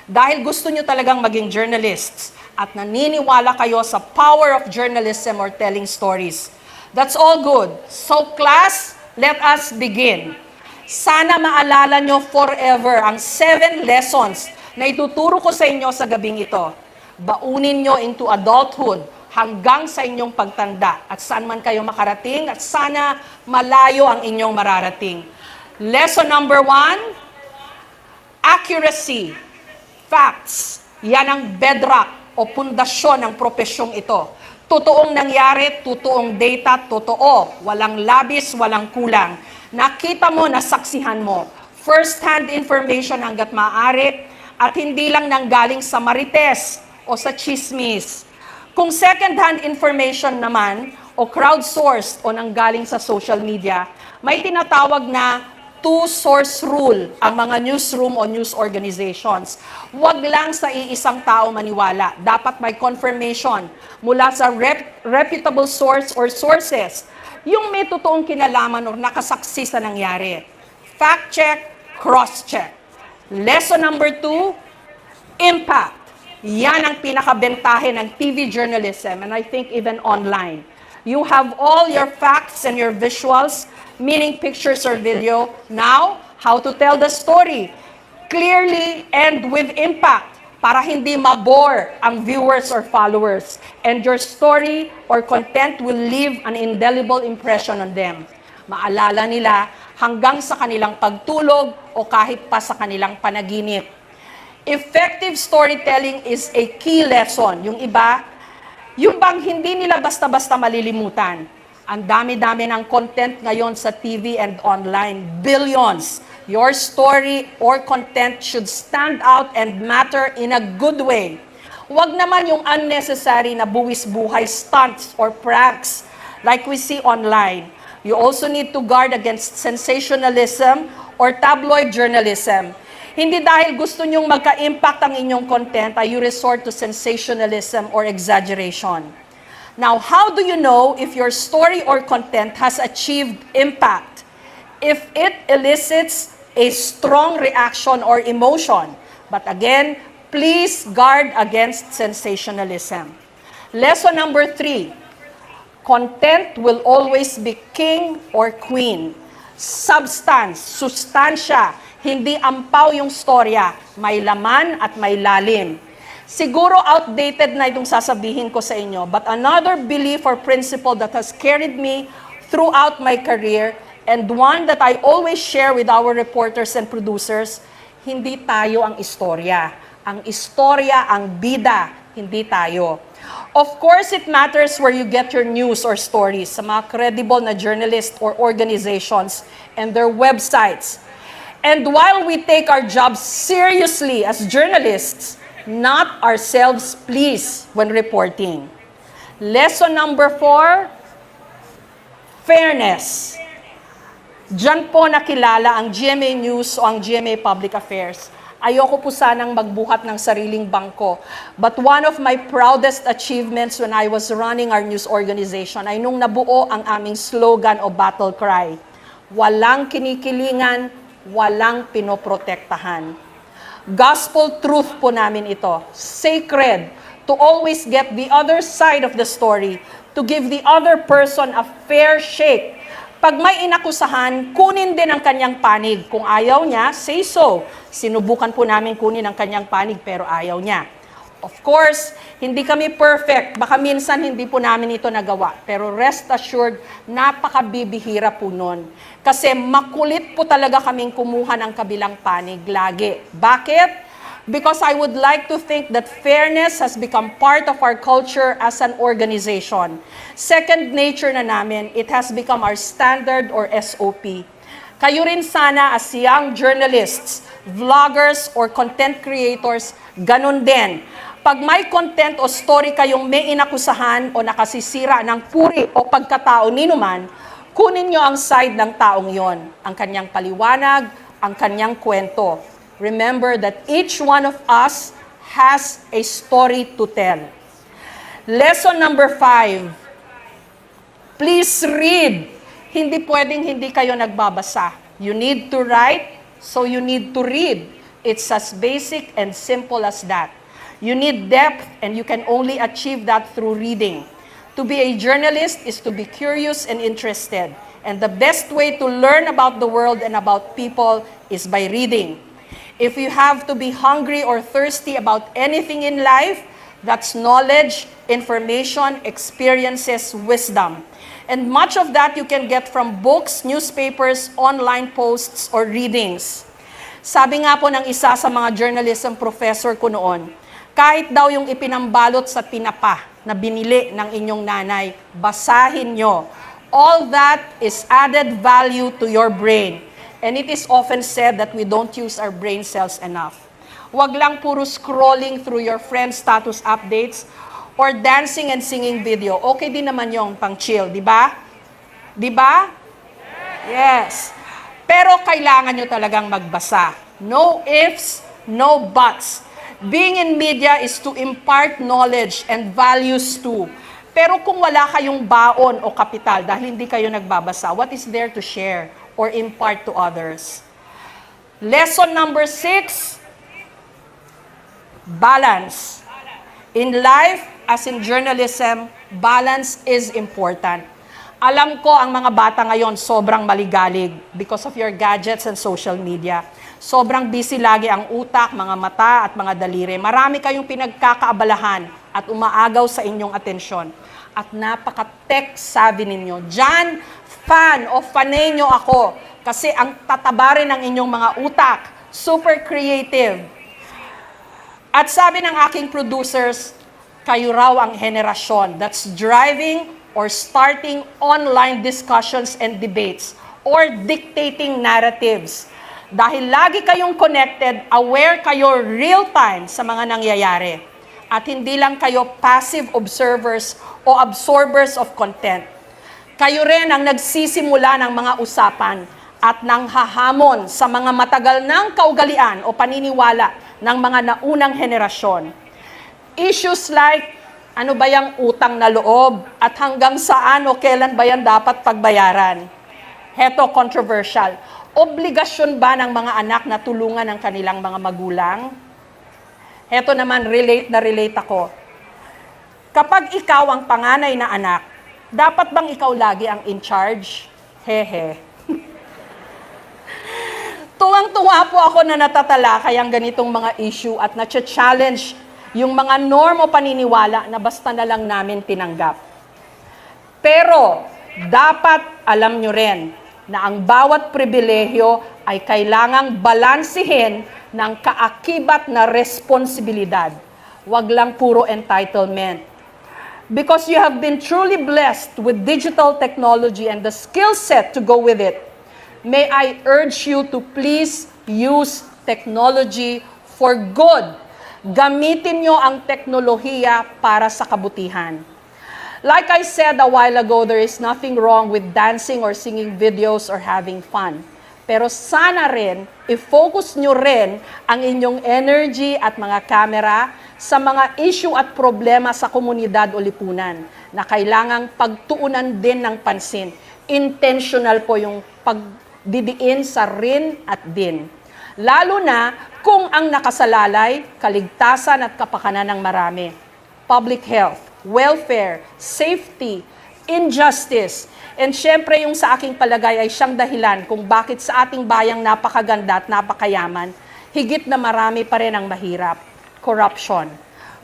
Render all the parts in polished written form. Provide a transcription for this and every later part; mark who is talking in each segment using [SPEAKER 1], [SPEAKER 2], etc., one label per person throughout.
[SPEAKER 1] dahil gusto nyo talagang maging journalists at naniniwala kayo sa power of journalism or telling stories. That's all good. So class, let us begin. Sana maalala nyo forever ang 7 lessons na ituturo ko sa inyo sa gabing ito. Baunin nyo into adulthood hanggang sa inyong pagtanda at saan man kayo makarating at sana malayo ang inyong mararating. Lesson number 1, accuracy, facts. Yan ang bedrock o pundasyon ng profesyong ito. Totoong nangyari, totoong data, totoo. Walang labis, walang kulang. Nakita mo, nasaksihan mo. First-hand information hanggat maaari at hindi lang nanggaling sa marites o sa chismis. Kung second-hand information naman o crowdsourced o nanggaling sa social media, may tinatawag na two-source rule ang mga newsroom o news organizations. Huwag lang sa iisang tao maniwala. Dapat may confirmation mula sa reputable source or sources. Yung may totoong kinalaman o nakasaksi sa nangyari. Fact check, cross check. Lesson number 2, impact. Yan ang pinakabentahe ng TV journalism and I think even online. You have all your facts and your visuals, meaning pictures or video. Now, how to tell the story clearly and with impact para hindi mabore ang viewers or followers. And your story or content will leave an indelible impression on them. Maalala nila hanggang sa kanilang pagtulog o kahit pa sa kanilang panaginip. Effective storytelling is a key lesson. Yung iba, yung bang hindi nila basta-basta malilimutan. Ang dami-dami ng content ngayon sa TV and online. Billions. Your story or content should stand out and matter in a good way. Huwag naman yung unnecessary na buwis-buhay stunts or pranks like we see online. You also need to guard against sensationalism or tabloid journalism. Hindi dahil gusto nyong magka-impact ang inyong content ay you resort to sensationalism or exaggeration. Now, how do you know if your story or content has achieved impact? If it elicits a strong reaction or emotion. But again, please guard against sensationalism. Lesson number 3, content will always be king or queen. Substance, sustansya, hindi ampaw yung storya, may laman at may lalim. Siguro outdated na itong sasabihin ko sa inyo, but another belief or principle that has carried me throughout my career and one that I always share with our reporters and producers, hindi tayo ang istorya. Ang istorya, ang bida, hindi tayo. Of course, it matters where you get your news or stories sa mga credible na journalists or organizations and their websites. And while we take our jobs seriously as journalists, not ourselves please when reporting. Lesson number 4, fairness. Diyan po nakilala ang GMA News o ang GMA Public Affairs. Ayoko po sanang magbuhat ng sariling bangko. But one of my proudest achievements when I was running our news organization ay nung nabuo ang aming slogan o battle cry. Walang kinikilingan, walang pinoprotektahan. Gospel truth po namin ito. Sacred. To always get the other side of the story. To give the other person a fair shake. Pag may inakusahan, kunin din ang kanyang panig. Kung ayaw niya, say so. Sinubukan po namin kunin ang kanyang panig pero ayaw niya. Of course, hindi kami perfect. Baka minsan hindi po namin ito nagawa. Pero rest assured, napakabibihira po nun. Kasi makulit po talaga kaming kumuha ng kabilang panig lagi. Bakit? Because I would like to think that fairness has become part of our culture as an organization. Second nature na namin, it has become our standard or SOP. Kayo rin sana as young journalists, vloggers, or content creators, ganun din. Pag may content o story kayong may inakusahan o nakasisira ng puri o pagkatao ninuman, kunin nyo ang side ng taong yon, ang kanyang paliwanag, ang kanyang kwento. Remember that each one of us has a story to tell. Lesson number 5, please read. Hindi pwedeng hindi kayo nagbabasa. You need to write, so you need to read. It's as basic and simple as that. You need depth, and you can only achieve that through reading. To be a journalist is to be curious and interested. And the best way to learn about the world and about people is by reading. If you have to be hungry or thirsty about anything in life, that's knowledge, information, experiences, wisdom. And much of that you can get from books, newspapers, online posts, or readings. Sabi nga po ng isa sa mga journalism professor ko noon, kahit daw yung ipinambalot sa tinapa na binili ng inyong nanay, basahin nyo. All that is added value to your brain. And it is often said that we don't use our brain cells enough. Huwag lang puro scrolling through your friend's status updates or dancing and singing video. Okay din naman yung pang-chill, di ba? Di ba? Yes. Pero kailangan nyo talagang magbasa. No ifs, no buts. Being in media is to impart knowledge and values too. Pero kung wala kayong baon o kapital dahil hindi kayo nagbabasa, what is there to share or impart to others? Lesson number 6, balance. In life, as in journalism, balance is important. Alam ko ang mga bata ngayon sobrang maligalig because of your gadgets and social media. Sobrang busy lagi ang utak, mga mata at mga daliri. Marami kayong pinagkakaabalahan at umaagaw sa inyong atensyon. At napaka-tech savvy ninyo. Diyan, fan o fanay nyo ako kasi ang tataba rin ng inyong mga utak. Super creative. At sabi ng aking producers, kayo raw ang henerasyon that's driving or starting online discussions and debates or dictating narratives. Dahil lagi kayong connected, aware kayo real-time sa mga nangyayari. At hindi lang kayo passive observers o absorbers of content. Kayo rin ang nagsisimula ng mga usapan at nang hahamon sa mga matagal ng kaugalian o paniniwala ng mga naunang henerasyon. Issues like, ano ba yung utang na loob at hanggang saan o kailan ba yan dapat pagbayaran? Heto, controversial. Obligasyon ba ng mga anak na tulungan ang kanilang mga magulang? Heto naman, relate ako. Kapag ikaw ang panganay na anak, dapat bang ikaw lagi ang in charge? Hehe. Tuwang-tuwa po ako na natatalakay ang ganitong mga issue at na-challenge yung mga norm o paniniwala na basta na lang namin tinanggap. Pero, dapat alam nyo rin na ang bawat pribilehyo ay kailangang balansihin ng kaakibat na responsibilidad. Huwag lang puro entitlement. Because you have been truly blessed with digital technology and the skill set to go with it, may I urge you to please use technology for good. Gamitin nyo ang teknolohiya para sa kabutihan. Like I said a while ago, there is nothing wrong with dancing or singing videos or having fun. Pero sana rin, i-focus nyo rin ang inyong energy at mga camera sa mga issue at problema sa komunidad o lipunan na kailangang pagtuunan din ng pansin. Intentional po yung pagdidiin sa rin at din. Lalo na kung ang nakasalalay, kaligtasan at kapakanan ng marami. Public health, welfare, safety, injustice, and syempre yung sa aking palagay ay siyang dahilan kung bakit sa ating bayang napakaganda at napakayaman, higit na marami pa rin ang mahirap. Corruption.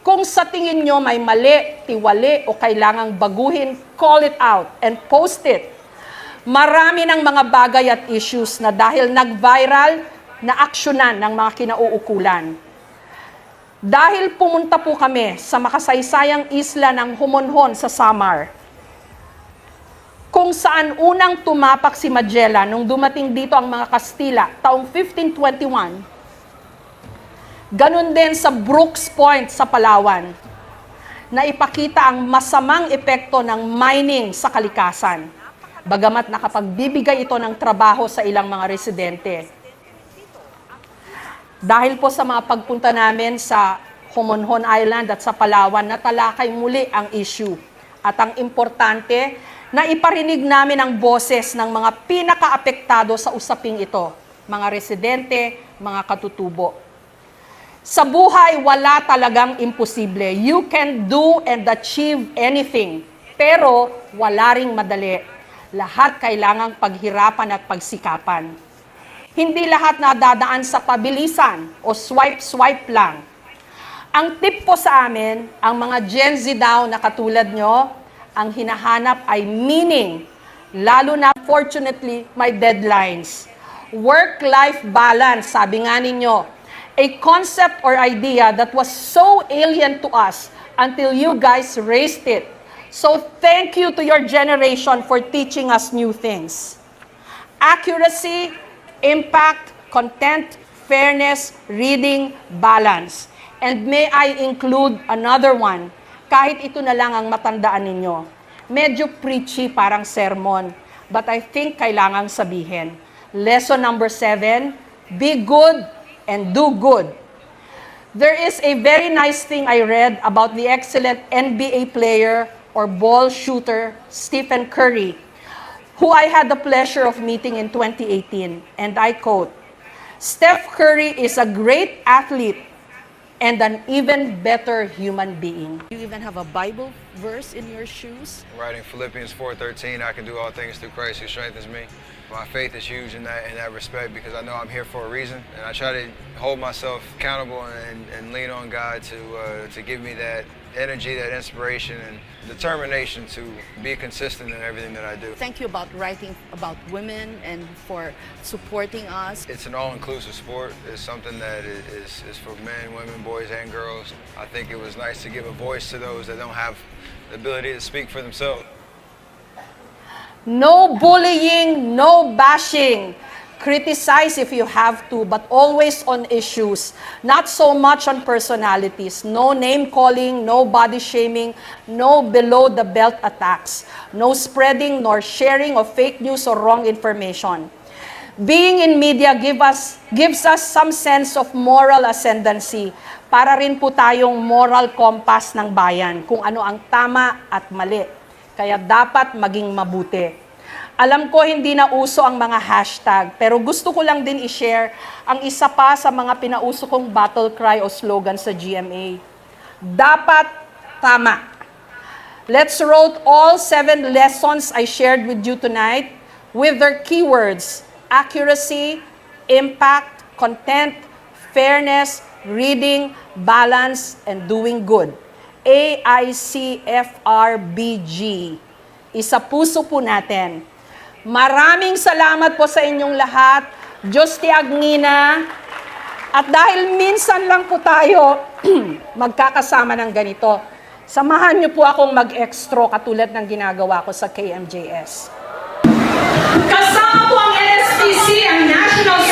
[SPEAKER 1] Kung sa tingin nyo may mali, tiwali o kailangang baguhin, call it out and post it. Marami ng mga bagay at issues na dahil nag-viral, na aksyonan ng mga kinauukulan. Dahil pumunta po kami sa makasaysayang isla ng Humonhon sa Samar, kung saan unang tumapak si Magellan nung dumating dito ang mga Kastila taong 1521, ganun din sa Brooks Point sa Palawan, na ipakita ang masamang epekto ng mining sa kalikasan, bagamat nakapagbibigay ito ng trabaho sa ilang mga residente. Dahil po sa mga pagpunta namin sa Humonhon Island at sa Palawan, natalakay muli ang issue. At ang importante, na iparinig namin ang boses ng mga pinakaapektado sa usaping ito, mga residente, mga katutubo. Sa buhay, wala talagang imposible. You can do and achieve anything. Pero wala ring madali. Lahat kailangang paghirapan at pagsikapan. Hindi lahat nadadaan sa pabilisan o swipe-swipe lang. Ang tip po sa amin, ang mga Gen Z daw na katulad nyo, ang hinahanap ay meaning. Lalo na, fortunately, may deadlines. Work-life balance, sabi nga ninyo, a concept or idea that was so alien to us until you guys raised it. So thank you to your generation for teaching us new things. Accuracy, impact, content, fairness, reading, balance. And may I include another one, kahit ito na lang ang matandaan ninyo. Medyo preachy, parang sermon, but I think kailangang sabihin. Lesson number 7, be good and do good. There is a very nice thing I read about the excellent NBA player or ball shooter, Stephen Curry, who I had the pleasure of meeting in 2018. And I quote, "Steph Curry is a great athlete and an even better human being." You even have a Bible verse in your shoes?
[SPEAKER 2] Writing Philippians 4:13, I can do all things through Christ who strengthens me. My faith is huge in that respect because I know I'm here for a reason, and I try to hold myself accountable and lean on God to give me that energy, that inspiration, and determination to be consistent in everything that I do.
[SPEAKER 1] Thank you about writing about women and for supporting us.
[SPEAKER 2] It's an all-inclusive sport. It's something that is for men, women, boys, and girls. I think it was nice to give a voice to those that don't have the ability to speak for themselves.
[SPEAKER 1] No bullying, no bashing. Criticize if you have to, but always on issues, not so much on personalities. No name calling, no body shaming, no below the belt attacks, no spreading nor sharing of fake news or wrong information. Being in media gives us some sense of moral ascendancy para rin po tayong moral compass ng bayan kung ano ang tama at mali. Kaya dapat maging mabuti. Alam ko hindi na uso ang mga hashtag, pero gusto ko lang din i-share ang isa pa sa mga pinauso kong battle cry o slogan sa GMA. Dapat tama. Let's wrote all 7 lessons I shared with you tonight with their keywords: accuracy, impact, content, fairness, reading, balance, and doing good. AICFRBG. Isa puso po natin. Maraming salamat po sa inyong lahat. Diyos ti Agnina. At dahil minsan lang po tayo magkakasama ng ganito, samahan niyo po akong mag-extra katulad ng ginagawa ko sa KMJS. Kasama po ang NSPC, ang National